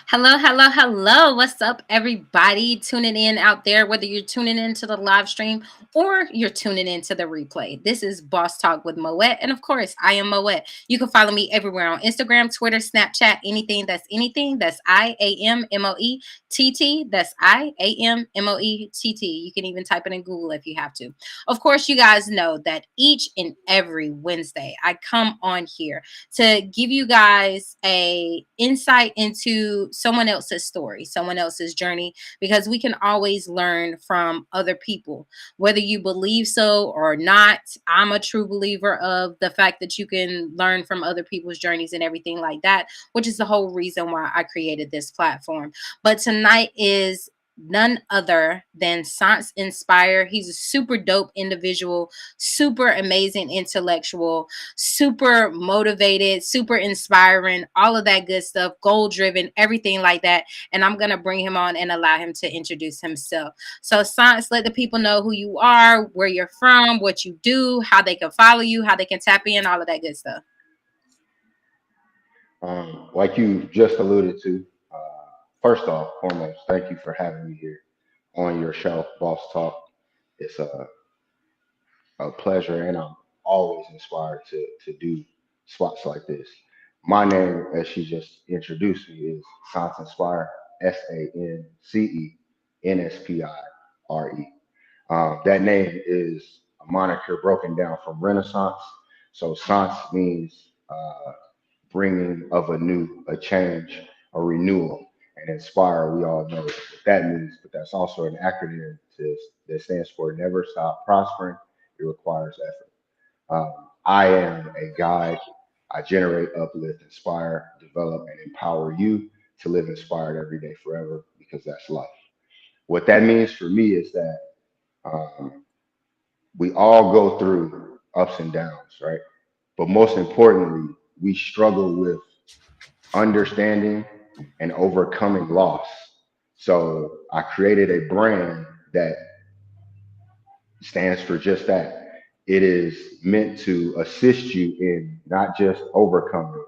Hello, hello, hello. What's up, everybody tuning in out there, whether you're tuning into the live stream or you're tuning into the replay? This is Boss Talk with Moet. And of course, I am Moet. You can follow me everywhere on Instagram, Twitter, Snapchat, anything that's anything. That's IAMMOETT. That's IAMMOETT. You can even type it in Google if you have to. Of course, you guys know that each and every Wednesday I come on here to give you guys a insight into someone else's story, someone else's journey, because we can always learn from other people, whether you believe so or not. I'm a true believer of the fact that you can learn from other people's journeys and everything like that, which is the whole reason why I created this platform. But tonight is none other than Sance Nspire. He's a super dope individual, super amazing intellectual, super motivated, super inspiring, all of that good stuff, goal driven, everything like that. And I'm going to bring him on and allow him to introduce himself. So, Science, let the people know who you are, where you're from, what you do, how they can follow you, how they can tap in, all of that good stuff. Like you just alluded to, first off, foremost, thank you for having me here on your show, Boss Talk. It's a pleasure, and I'm always inspired to do spots like this. My name, as she just introduced me, is Sance Nspire, Sancenspire. That name is a moniker broken down from Renaissance. So Sance means bringing of a new, a change, a renewal, and inspire. We all know what that means, but that's also an acronym that stands for Never Stop Prospering. It requires effort. I am a guide. I generate, uplift, inspire, develop, and empower you to live inspired every day forever because that's life. What that means for me is that um, we all go through ups and downs, right? But most importantly, we struggle with understanding and overcoming loss. So I created a brand that stands for just that. It is meant to assist you in not just overcoming,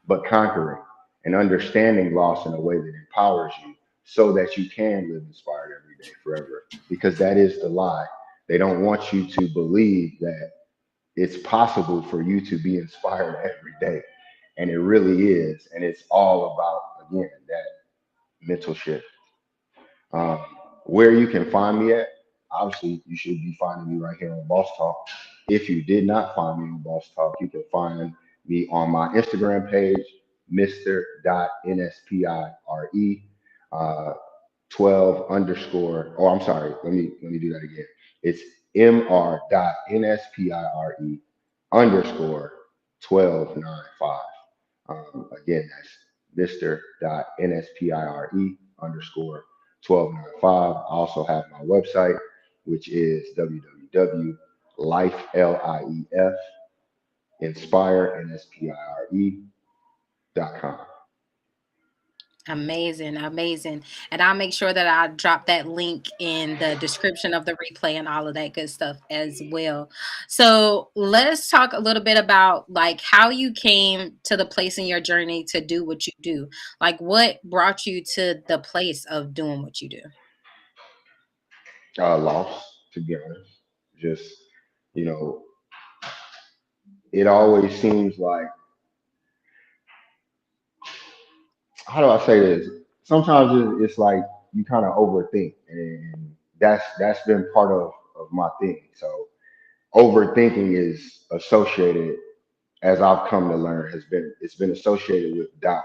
but conquering and understanding loss in a way that empowers you so that you can live inspired every day forever. Because that is the lie. They don't want you to believe that it's possible for you to be inspired every day. And it really is. And it's all about, again, that mental shift. Um, where you can find me at, obviously, you should be finding me right here on Boss Talk. If you did not find me on Boss Talk, you can find me on my Instagram page, Mr.NSPIRE, uh, 12 underscore. Oh, I'm sorry. Let me do that again. It's Mr.NSPIRE underscore 1295. Again, that's Mr.NSPIRE underscore 1295. I also have my website, which is www.life, inspire.com. Amazing, amazing. And I'll make sure that I drop that link in the description of the replay and all of that good stuff as well. So let's talk a little bit about like how you came to the place in your journey to do what you do. Like what brought you to the place of doing what you do? Loss, to be honest. Just, you know, it always seems like, how do I say this? Sometimes it's like you kind of overthink, and that's been part of my thing. So overthinking is associated, as I've come to learn, it's been associated with doubt,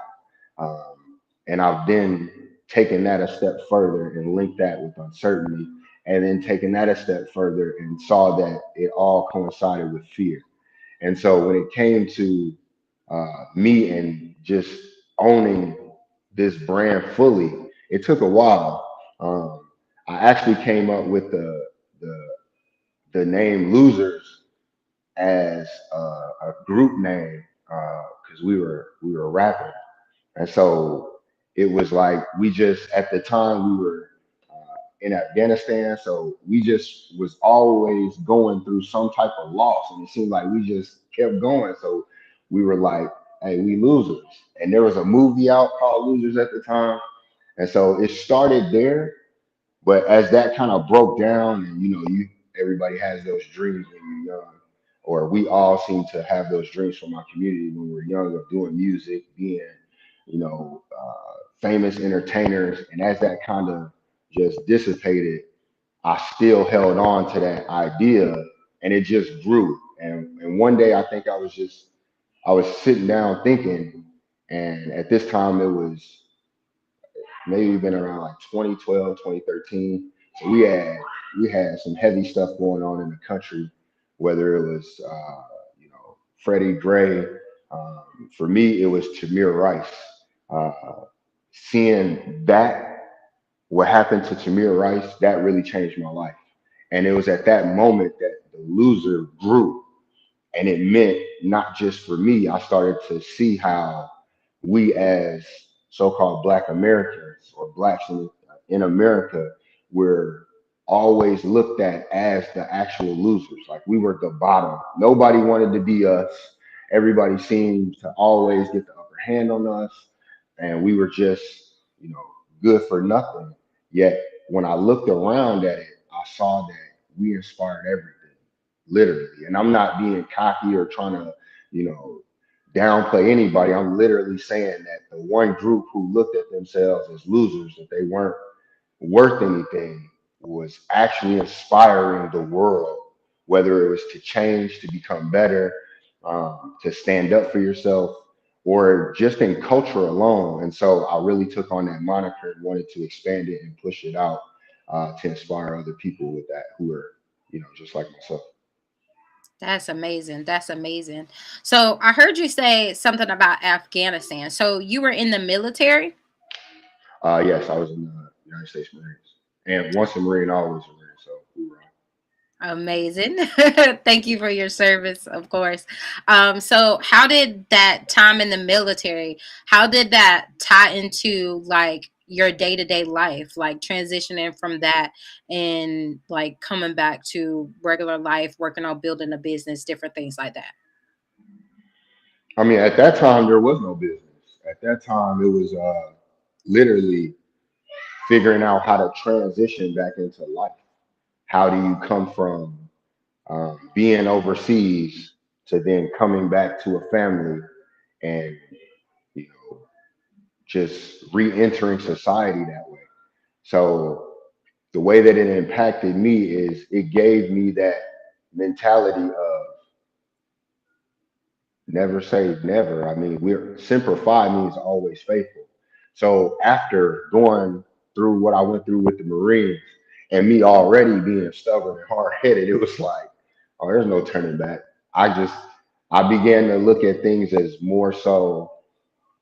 and I've then taken that a step further and linked that with uncertainty, and then taken that a step further and saw that it all coincided with fear. And so when it came to me and just owning this brand fully, it took a while. I actually came up with the the name Losers as a group name because we were rapping, and so it was like we just at the time we were in Afghanistan, so we just was always going through some type of loss, and it seemed like we just kept going. So we were like hey, we losers. And there was a movie out called Losers at the time. And so it started there. But as that kind of broke down, and you everybody has those dreams when you're young, or we all seem to have those dreams from our community when we're young of doing music, being, famous entertainers. And as that kind of just dissipated, I still held on to that idea, and it just grew. And one day I think I was sitting down thinking, and at this time it was maybe been around like 2012, 2013. So we had some heavy stuff going on in the country, whether it was Freddie Gray. For me, it was Tamir Rice. Uh, Seeing that, what happened to Tamir Rice, that really changed my life. And it was at that moment that the loser grew, and it meant not just for me. I started to see how we as so-called Black Americans or blacks in America were always looked at as the actual losers. Like we were the bottom. Nobody wanted to be us. Everybody seemed to always get the upper hand on us, and we were just, you know, good for nothing. Yet when I looked around at it, I saw that we inspired everything, literally. And I'm not being cocky or trying to, you know, downplay anybody. I'm literally saying that the one group who looked at themselves as losers, that they weren't worth anything, was actually inspiring the world, whether it was to change, to become better, to stand up for yourself, or just in culture alone. And so I really took on that moniker and wanted to expand it and push it out to inspire other people with that who are, just like myself. That's amazing. That's amazing. So I heard you say something about Afghanistan. So you were in the military? Yes, I was in the United States Marines, and once a Marine, always a Marine. So hoorah. Amazing. Thank you for your service, of course. So how did that time in the military, how did that tie into like your day-to-day life, like transitioning from that and like coming back to regular life, working on building a business, different things like that? I mean, at that time there was no business. At that time, it was literally figuring out how to transition back into life. How do you come from being overseas to then coming back to a family and you know just re-entering society that way? So the way that it impacted me is it gave me that mentality of never say never. I mean, we're Semper Fi means always faithful. So after going through what I went through with the Marines and me already being stubborn and hard headed, it was like, oh, there's no turning back. I just I began to look at things as more so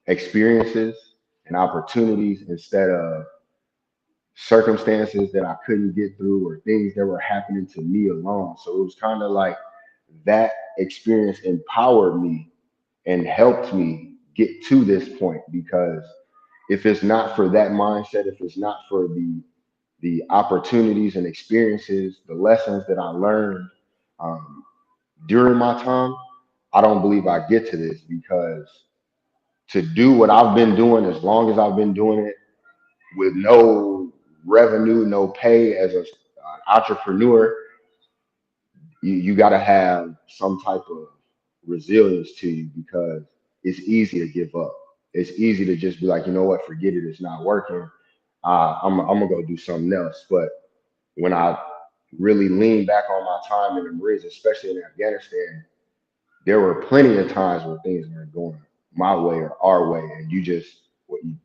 experiences and opportunities instead of circumstances that I couldn't get through or things that were happening to me alone. So it was kind of like that experience empowered me and helped me get to this point, because if it's not for that mindset, if it's not for the opportunities and experiences, the lessons that I learned um, during my time, I don't believe I get to this, because to do what I've been doing as long as I've been doing it with no revenue, no pay as an entrepreneur, you got to have some type of resilience to you, because it's easy to give up. It's easy to just be like, you know what, forget it, it's not working. I'm gonna go do something else. But when I really lean back on my time in the Marines, especially in Afghanistan, there were plenty of times when things weren't going my way or our way, and you just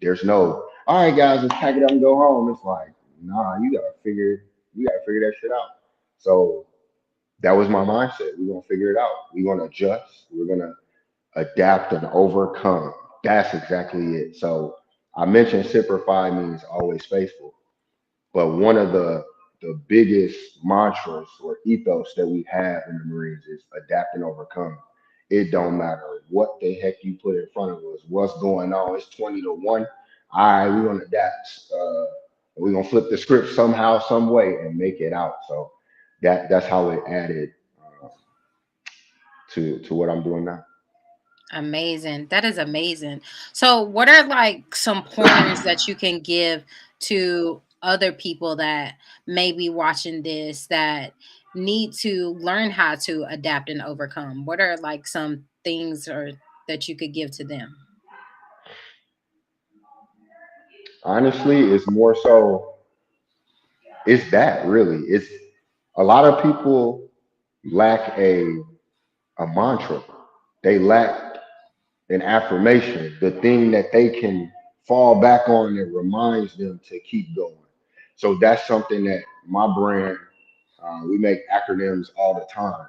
there's no, all right, guys, let's pack it up and go home. It's like, nah, you gotta figure that shit out. So that was my mindset. We're gonna figure it out. We're gonna adjust. We're gonna adapt and overcome. That's exactly it. So I mentioned Semper Fi means always faithful, but one of the biggest mantras or ethos that we have in the Marines is adapt and overcome. It don't matter what the heck you put in front of us. What's going on? It's 20 to 1. All right, we're gonna adapt. We're gonna flip the script somehow, some way, and make it out. So that's how it added uh, to what I'm doing now. Amazing. That is amazing. So, what are like some pointers that you can give to other people that may be watching this that need to learn how to adapt and overcome? What are like some things or that you could give to them? Honestly, it's more so it's that really. It's a lot of people lack a mantra. They lack an affirmation, the thing that they can fall back on that reminds them to keep going. So that's something that my brand, we make acronyms all the time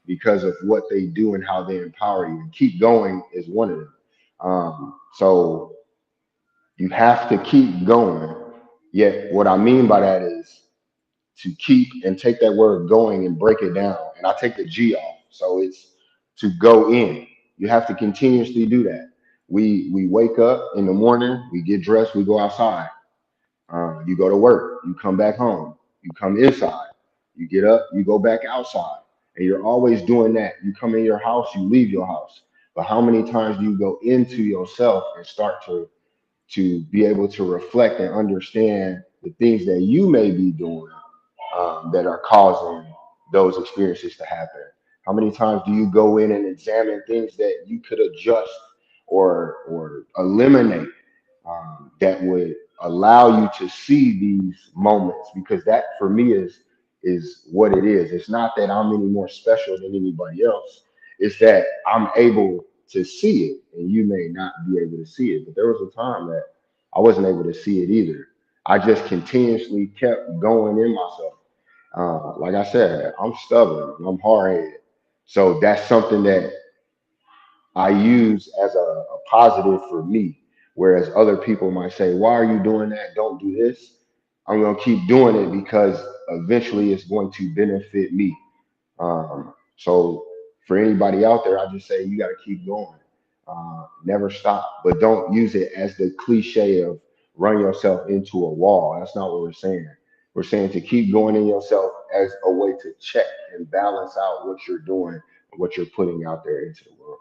because of what they do and how they empower you. And keep going is one of them. So you have to keep going. Yet, what I mean by that is to keep and take that word going and break it down. And I take the G off. So it's to go in. You have to continuously do that. We wake up in the morning, we get dressed, we go outside. You go to work, you come back home, you come inside, you get up, you go back outside. And you're always doing that. You come in your house, you leave your house. But how many times do you go into yourself and start to be able to reflect and understand the things that you may be doing that are causing those experiences to happen? How many times do you go in and examine things that you could adjust or eliminate that would allow you to see these moments? Because that for me is what it is. It's not that I'm any more special than anybody else. It's that I'm able to see it, and you may not be able to see it. But there was a time that I wasn't able to see it either. I just continuously kept going in myself. Like I said, I'm stubborn, and I'm hard headed. So that's something that I use as a positive for me. Whereas other people might say, "Why are you doing that? Don't do this." I'm going to keep doing it because eventually it's going to benefit me. So for anybody out there, I just say you got to keep going. Never stop, but don't use it as the cliche of run yourself into a wall. That's not what we're saying. We're saying to keep going in yourself as a way to check and balance out what you're doing, what you're putting out there into the world.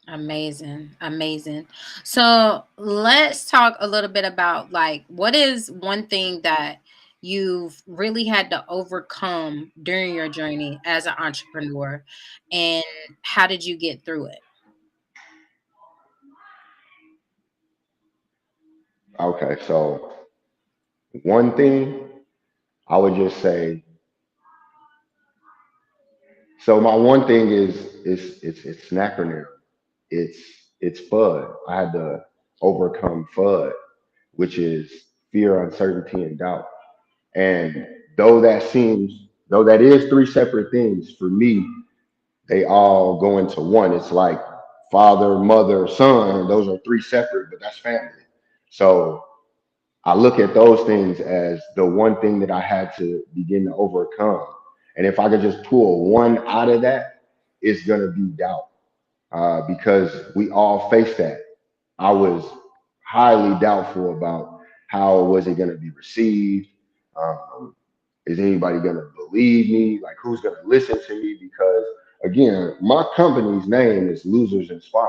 Amazing. Amazing. So, let's talk a little bit about like what is one thing that you've really had to overcome during your journey as an entrepreneur, and how did you get through it? Okay, so one thing I would just say, so my one thing is it's an acronym. It's it's FUD. I had to overcome FUD, which is fear, uncertainty, and doubt. And though that is three separate things, for me, they all go into one. It's like father, mother, son. Those are three separate, but that's family. So I look at those things as the one thing that I had to begin to overcome. And if I could just pull one out of that, it's going to be doubt, because we all face that. I was highly doubtful about how was it going to be received. Um, is anybody going to believe me? Like, who's going to listen to me? Because again, my company's name is Losers Inspire.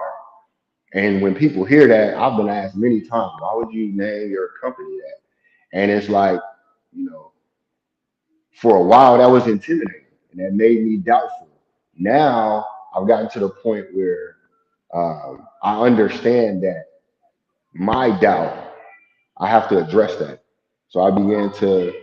And when people hear that, I've been asked many times, why would you name your company that? And it's like, you know, for a while that was intimidating and that made me doubtful. Now I've gotten to the point where I understand that my doubt, I have to address that. So I began to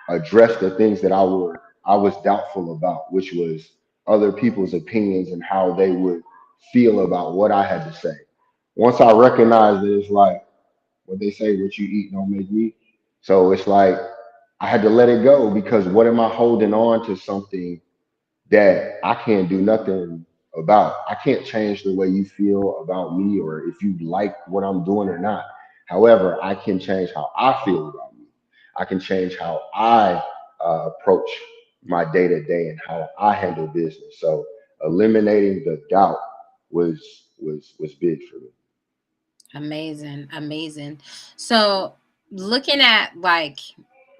address the things that I was doubtful about, which was other people's opinions and how they would feel about what I had to say. Once I recognized it, it's like what they say, what you eat don't make me. So it's like I had to let it go because what am I holding on to something that I can't do nothing about? I can't change the way you feel about me or if you like what I'm doing or not. However, I can change how I feel about me. I can change how I approach my day to day and how I handle business. So eliminating the doubt was big for me. Amazing, amazing. So, looking at like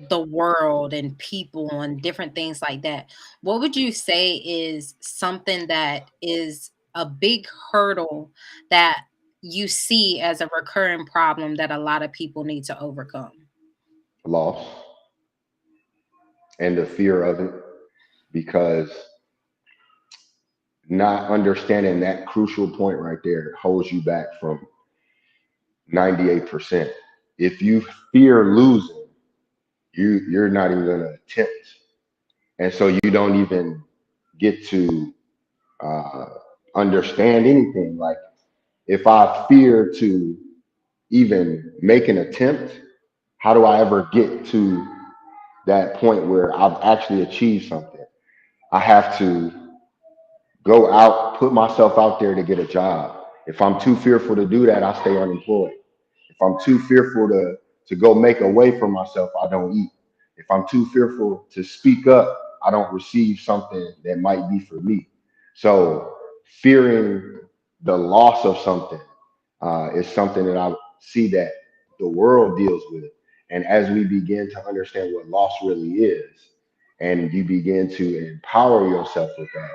the world and people and different things like that, what would you say is something that is a big hurdle that you see as a recurring problem that a lot of people need to overcome? Loss and the fear of it, because not understanding that crucial point right there holds you back from 98%. If you fear losing, you're not even going to attempt, and so you don't even get to uh, understand anything. Like, if I fear to even make an attempt, how do I ever get to that point where I've actually achieved something? I have to go out, put myself out there to get a job. If I'm too fearful to do that, I stay unemployed. If I'm too fearful to go make a way for myself, I don't eat. If I'm too fearful to speak up, I don't receive something that might be for me. So fearing the loss of something is something that I see that the world deals with. And as we begin to understand what loss really is, and you begin to empower yourself with that,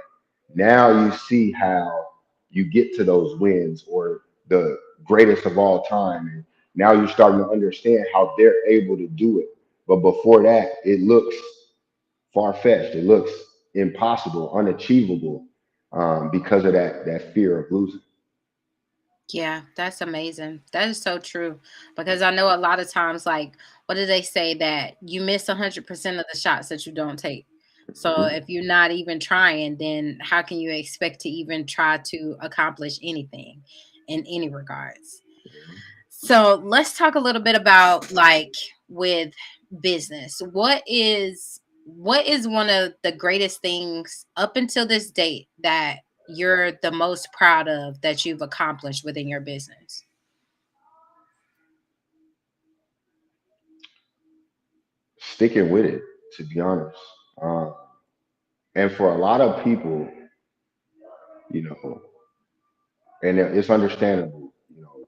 now you see how you get to those wins, or the greatest of all time. And now you're starting to understand how they're able to do it. But before that, it looks far fetched. It looks impossible, unachievable, because of that fear of losing. Yeah, that's amazing. That is so true. Because I know a lot of times, like, what do they say, that you miss 100% of the shots that you don't take? So Mhm. if you're not even trying, then how can you expect to even try to accomplish anything in any regards? So let's talk a little bit about, like, with business. What is one of the greatest things up until this date that you're the most proud of that you've accomplished within your business? Sticking with it, to be honest. Um, and for a lot of people, you know, and it's understandable,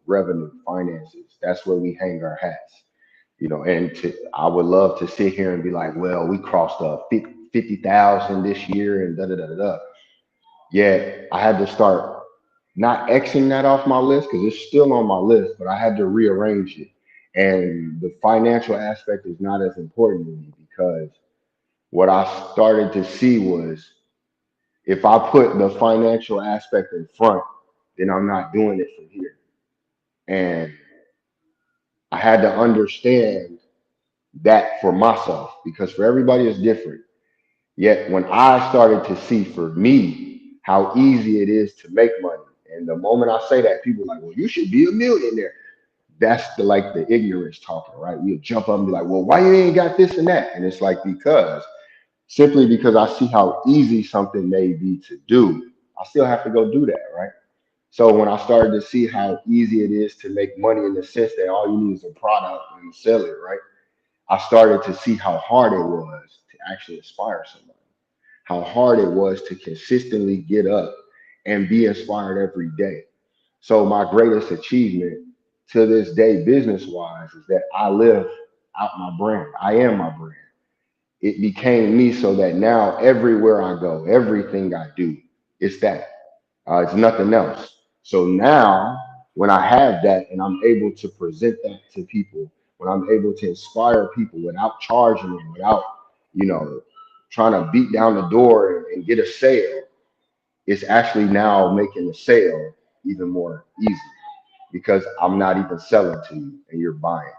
revenue, finances, that's where we hang our hats. And I would love to sit here and be like, well, we crossed 50,000 this year and da da da da da. Yet I had to start not Xing that off my list because it's still on my list, but I had to rearrange it. And the financial aspect is not as important to me, because what I started to see was, if I put the financial aspect in front, then I'm not doing it from here. And I had to understand that for myself, because for everybody it's different. Yet when I started to see for me how easy it is to make money, and the moment I say that, people are like, well, you should be a millionaire. That's the ignorance talking, right? You'll jump up and be like, well, why you ain't got this and that? And it's like, because simply because I see how easy something may be to do, I still have to go do that, right? So when I started to see how easy it is to make money, in the sense that all you need is a product and you sell it, right? I started to see how hard it was to actually inspire somebody, how hard it was to consistently get up and be inspired every day. So my greatest achievement to this day, business wise, is that I live out my brand. I am my brand. It became me, so that now everywhere I go, everything I do, it's that. It's nothing else. So now, when I have that and I'm able to present that to people, when I'm able to inspire people without charging them, without, you know, trying to beat down the door and get a sale, it's actually now making the sale even more easy, because I'm not even selling to you and you're buying,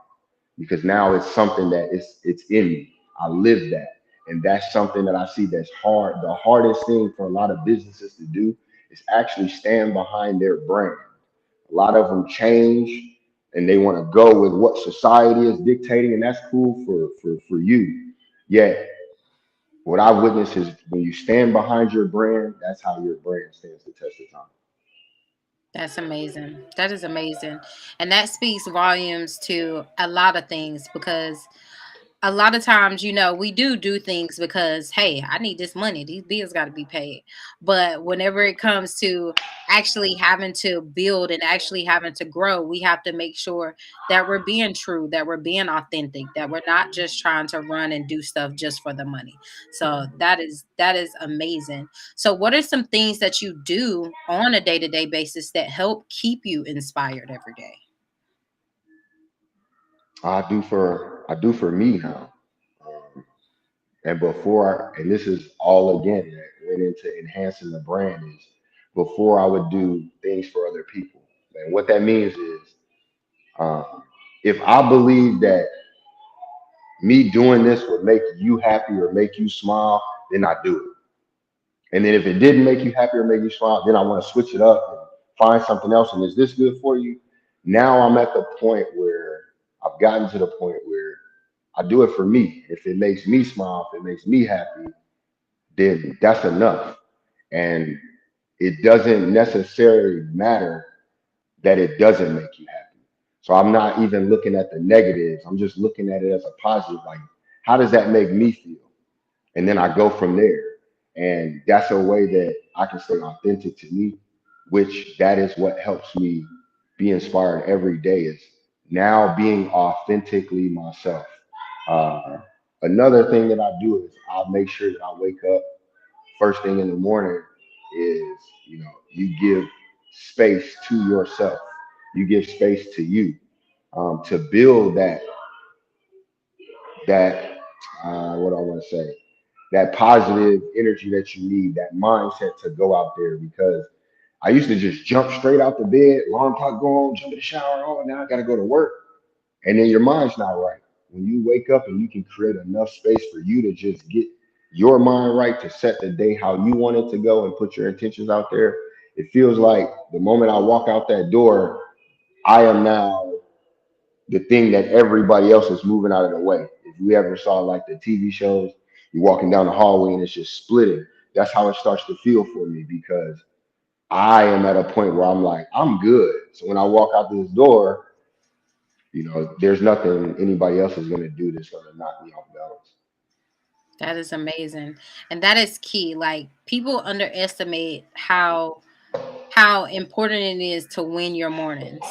because now it's something that it's in me. I live that. And that's something that I see that's hard. The hardest thing for a lot of businesses to do is actually stand behind their brand. A lot of them change and they want to go with what society is dictating, and that's cool for you. Yet what I witness is, when you stand behind your brand, that's how your brand stands the test of time. That's amazing. That is amazing. And that speaks volumes to a lot of things, because a lot of times, we do things because, hey, I need this money. These bills got to be paid. But whenever it comes to actually having to build and actually having to grow, we have to make sure that we're being true, that we're being authentic, that we're not just trying to run and do stuff just for the money. So that is amazing. So what are some things that you do on a day-to-day basis that help keep you inspired every day? I do for me now. Um, and and this is all again that went into enhancing the brand is before I would do things for other people. And what that means is, um, if I believe that me doing this would make you happy or make you smile, then I do it. And then if it didn't make you happy or make you smile, then I want to switch it up and find something else. And is this good for you? Now I'm at the point where I've gotten to the point where I do it for me. If it makes me smile, if it makes me happy, then that's enough. And it doesn't necessarily matter that it doesn't make you happy. So I'm not even looking at the negatives. I'm just looking at it as a positive. Like, how does that make me feel? And then I go from there. And that's a way that I can stay authentic to me, which that is what helps me be inspired every day is now being authentically myself. Uh, Another thing that I do is I'll make sure that I wake up first thing in the morning is, you give space to yourself. You give space to you, to build that what do I want to say, that positive energy that you need, that mindset to go out there. Because I used to just jump straight out the bed, alarm clock go on, jump in the shower, oh, now I got to go to work. And then your mind's not right. When you wake up and you can create enough space for you to just get your mind right to set the day how you want it to go and put your intentions out there, it feels like the moment I walk out that door, I am now the thing that everybody else is moving out of the way. If you ever saw like the TV shows, you're walking down the hallway and it's just splitting. That's how it starts to feel for me because I am at a point where I'm like, I'm good. So when I walk out this door, there's nothing anybody else is going to do that's going to knock me off balance. That is amazing. And that is key. Like, people underestimate how important it is to win your mornings,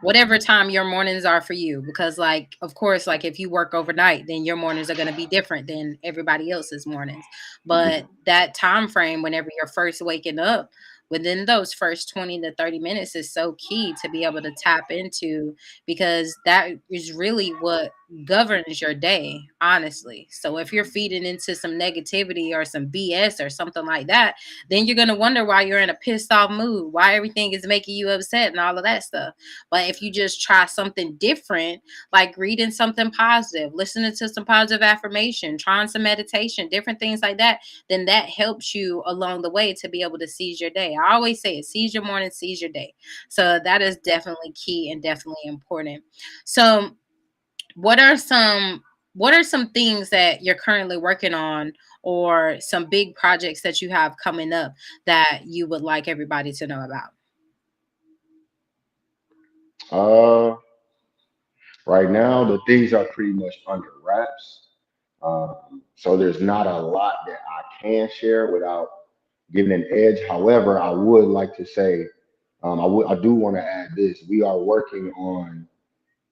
whatever time your mornings are for you, because, like, of course, like, if you work overnight, then your mornings are going to be different than everybody else's mornings. But that time frame, whenever you're first waking up, within those first 20 to 30 minutes, is so key to be able to tap into, because that is really what governs your day, honestly. So if you're feeding into some negativity or some BS or something like that, then you're going to wonder why you're in a pissed off mood, why everything is making you upset and all of that stuff. But if you just try something different, like reading something positive, listening to some positive affirmation, trying some meditation, different things like that, then that helps you along the way to be able to seize your day. I always say it, seize your morning, seize your day. So that is definitely key and definitely important. So what are some things that you're currently working on, or some big projects that you have coming up that you would like everybody to know about? Uh, right now, the things are pretty much under wraps. So there's not a lot that I can share without giving an edge. However, I would like to say, I do want to add this. We are working on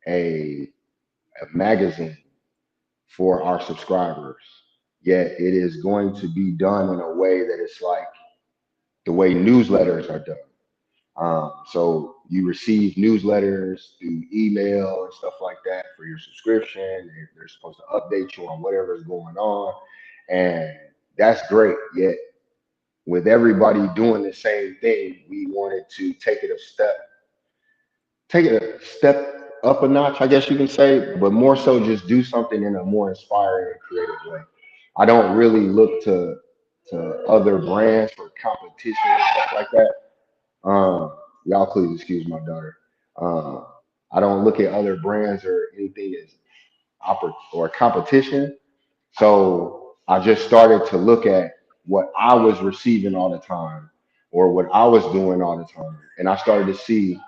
a, a magazine for our subscribers. Yet it is going to be done in a way that it's like the way newsletters are done. So you receive newsletters through email and stuff like that for your subscription. They're supposed to update you on whatever's going on, and that's great. Yet with everybody doing the same thing, we wanted to take it a step up a notch, I guess you can say, but more so just do something in a more inspiring and creative way. I don't really look to other brands for competition and stuff like that. Y'all please excuse my daughter. Um, I don't look at other brands or anything as or competition. So I just started to look at what I was receiving all the time or what I was doing all the time. And I started to see,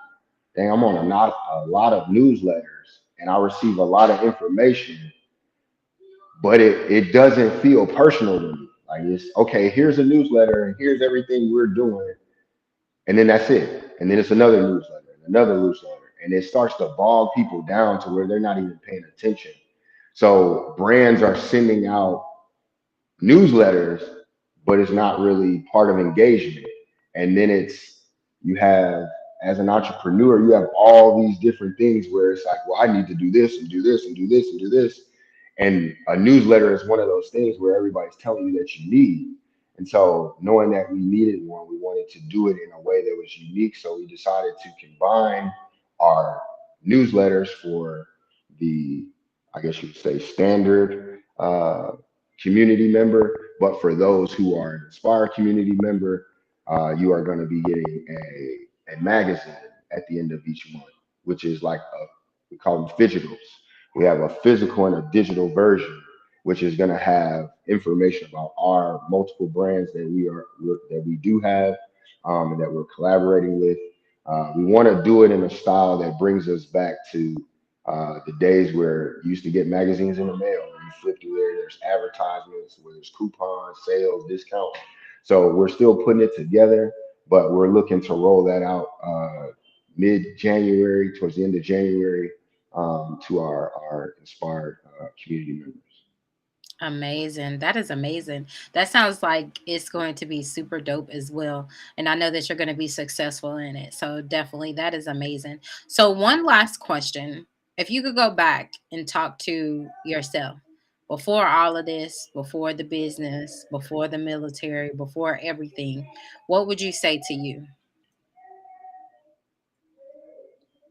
dang, I'm on a lot of newsletters and I receive a lot of information, but it doesn't feel personal to me. Like it's okay, here's a newsletter and here's everything we're doing, and then that's it. And then it's another newsletter and another newsletter, and it starts to bog people down to where they're not even paying attention. So brands are sending out newsletters, but it's not really part of engagement. And then it's you have as an entrepreneur, you have all these different things where it's like, well, I need to do this and do this and do this and do this. And a newsletter is one of those things where everybody's telling you that you need. And so knowing that we needed one, we wanted to do it in a way that was unique. So we decided to combine our newsletters for the, I guess you would say, standard community member. But for those who are an Inspire community member, you are going to be getting a magazine at the end of each month, which is like we call them physicals. We have a physical and a digital version, which is going to have information about our multiple brands that that we do have and that we're collaborating with. We want to do it in a style that brings us back to the days where you used to get magazines in the mail. You flip through there, there's advertisements, where there's coupons, sales, discounts. So we're still putting it together, but we're looking to roll that out mid-January, towards the end of January, to our inspired community members. Amazing. That is amazing. That sounds like it's going to be super dope as well. And I know that you're going to be successful in it. So definitely that is amazing. So one last question. If you could go back and talk to yourself before all of this, before the business, before the military, before everything, what would you say to you?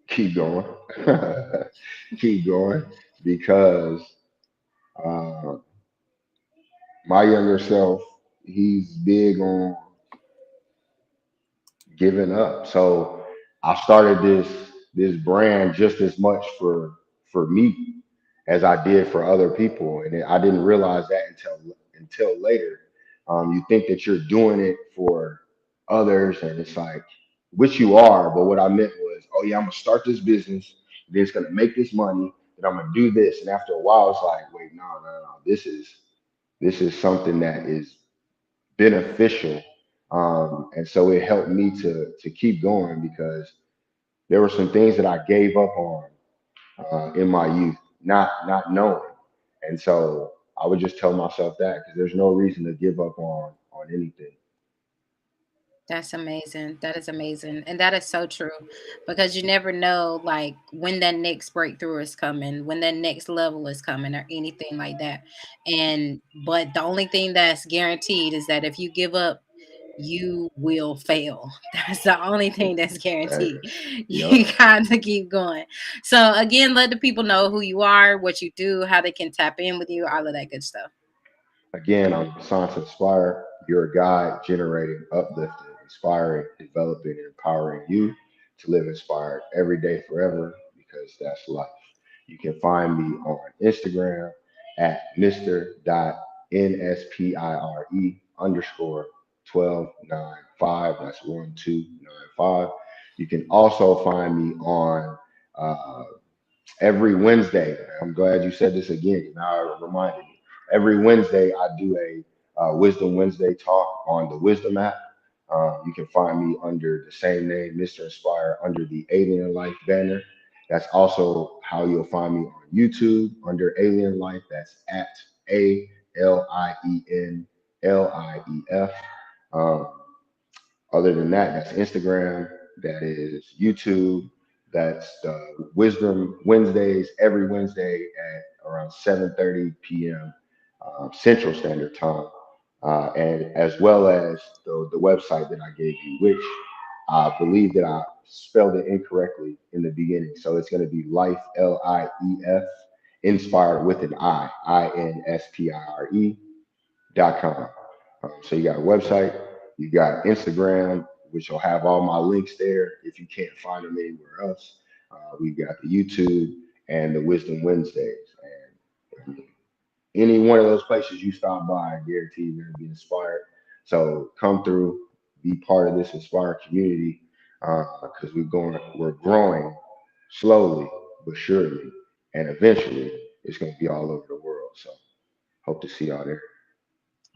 Keep going, keep going, because uh, my younger self, he's big on giving up. So I started this brand just as much for me as I did for other people, and I didn't realize that until later. You think that you're doing it for others, and it's like, which you are, but what I meant was, oh yeah, I'm gonna start this business, then it's gonna make this money, then I'm gonna do this, and after a while, it's like, wait, no, no, no, this is something that is beneficial. And so it helped me to keep going because there were some things that I gave up on in my youth, not knowing. And so I would just tell myself that because there's no reason to give up on anything. That's amazing. That is amazing. And that is so true because you never know like when that next breakthrough is coming, when that next level is coming or anything like that. And but the only thing that's guaranteed is that if you give up, you will fail. That's the only thing that's That, guaranteed. yep. You got to keep going. So again, let the people know who you are, what you do, how they can tap in with you, all of that good stuff. Again, I'm Sance Nspire, your guide generating, uplifting, inspiring, developing, and empowering you to live inspired every day forever because that's life. You can find me on Instagram at Mr.NSPIRE underscore 1295. That's 1295. You can also find me on uh, every Wednesday. I'm glad you said this again. Now it reminded me. Every Wednesday, I do a Wisdom Wednesday talk on the Wisdom app. You can find me under the same name, Mr. Inspire, under the Alien Life banner. That's also how you'll find me on YouTube under Alien Life. That's at ALIENLIEF. Um, Other than that, that's Instagram, that is YouTube, that's the Wisdom Wednesdays every Wednesday at around 7:30 p.m. Central Standard Time, and as well as the website that I gave you, which I believe that I spelled it incorrectly in the beginning. So it's going to be Life Lief inspired with an Inspire.com. So you got a website, you got Instagram, which will have all my links there if you can't find them anywhere else. We got the YouTube and the Wisdom Wednesdays. And any one of those places you stop by, I guarantee you're going to be inspired. So come through, be part of this inspired community because we're growing slowly but surely, and eventually it's going to be all over the world. So Hope to see y'all there.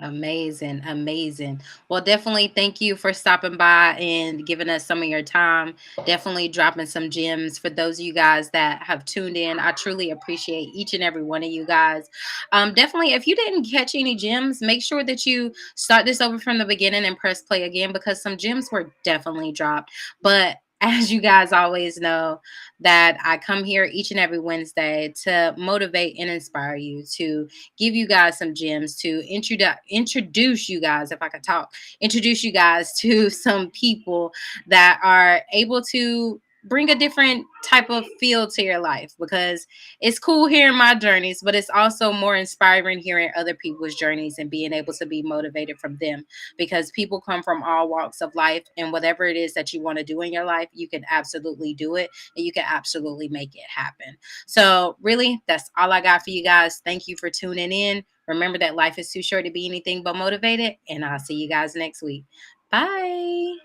Amazing, amazing. Well, definitely thank you for stopping by and giving us some of your time. Definitely dropping some gems for those of you guys that have tuned in. I truly appreciate each and every one of you guys. Definitely, if you didn't catch any gems, make sure that you start this over from the beginning and press play again because some gems were definitely dropped. But as you guys always know, that I come here each and every Wednesday to motivate and inspire you, to give you guys some gems, to introduce you guys, if I could talk, introduce you guys to some people that are able to bring a different type of feel to your life, because it's cool hearing my journeys, but it's also more inspiring hearing other people's journeys and being able to be motivated from them, because people come from all walks of life, and whatever it is that you want to do in your life, you can absolutely do it and you can absolutely make it happen. So, really, that's all I got for you guys. Thank you for tuning in. Remember that life is too short to be anything but motivated, and I'll see you guys next week. Bye.